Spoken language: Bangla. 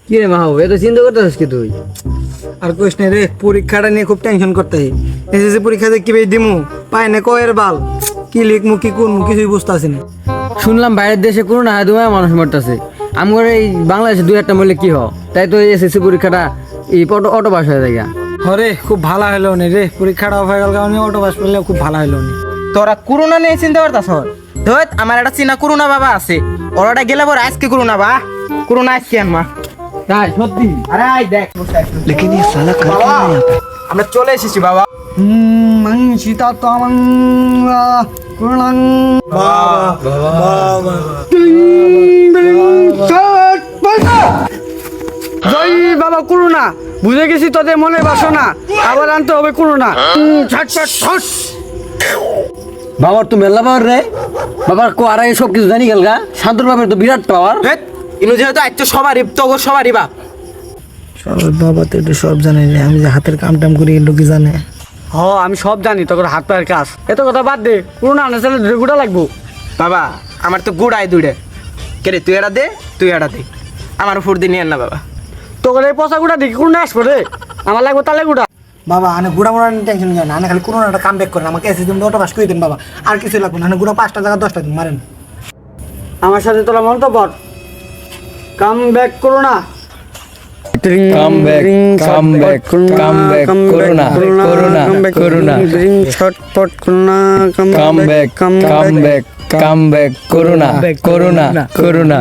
কি রে মাহবুব, এত চিন্তা করতেছিস কি তুই? আর কোশ নেই রে, পরীক্ষাটা নিয়ে খুব টেনশন করতে। এসএসসি পরীক্ষাতে কি বেশ দিমু, পাই না কয়ের বাল, কি লিখমু কি করমু কিছুই বুঝতেছি না। শুনলাম বাইরের দেশে করোনা হয় দুমায় মানুষ মরতেছে, আমার এই বাংলাদেশে দুই একটা মরলে কি হয়? তাই তো এসএসসি পরীক্ষাটা এই অটো পাস হয়ে যায়। হরে খুব ভালো হলো নি রে, পরীক্ষাটা অফ হয়ে গেল কারণে অটো পাস করলে খুব ভালো হলো নি। তোরা করোনা নিয়ে চিন্তা করতাস? ধর আমার একটা চিনা করোনা বাবা আছে, ওরাটা গেলে পর আজকে করোনা বা করোনা আজকে আনমা। তাই সত্যি? আরে আই দেখ লেকিন ये साला कर क्या है यहाँ पे? আমরা চলে এসেছি বাবা। সীতা তো আমার জয় বাবা করোনা, বুঝে গেছি তোদের মনে বাসনা, আবার আনতে হবে করোনা। বাবার তো মেলা পাওয়ার রে, বাবার কো আর সব কিছু জানি গেল গা। শান্তর বাবার তো বিরাট পাওয়ার। ইনু যেহেতু আজ তো সবারই তো সবারই বাপ। বাবা তো একটু সব জানে রে, আমি যে হাতের কাম টাম করি লোকে জানে। হ আমি সব জানি, তোর হাত পায়ের কাজ। এত কথা বাদ দে, করোনা আনা চালে গুড়া লাগবো। বাবা আমার তো গুড়াই দুড়ে কে রে, তুই এটা দে তুই এটা দে, আমার উপর দিয়ে নিয়ে না বাবা। তোকে এই পচা গুড়া দেখি করোনা আসবো রে, আমার লাগবো তালে গুড়া। বাবা আনে গুড়া মোড়া টেনশন নিও না, আনে খালি করোনাটা কাম ব্যাক করেন, আমাকে এসএসসি অটো পাস করে দেন বাবা, আর কিছু লাগবে না। গুড়া 5টা জায়গা 10টা দিন মারেন। আমার সাথে তোরা মন্তব্য কাম ব্যাক করোনা। Come back, come back, come back, Corona, Corona, Corona. ছটপট corona, Come back, come back, come back, Corona, Corona, Corona.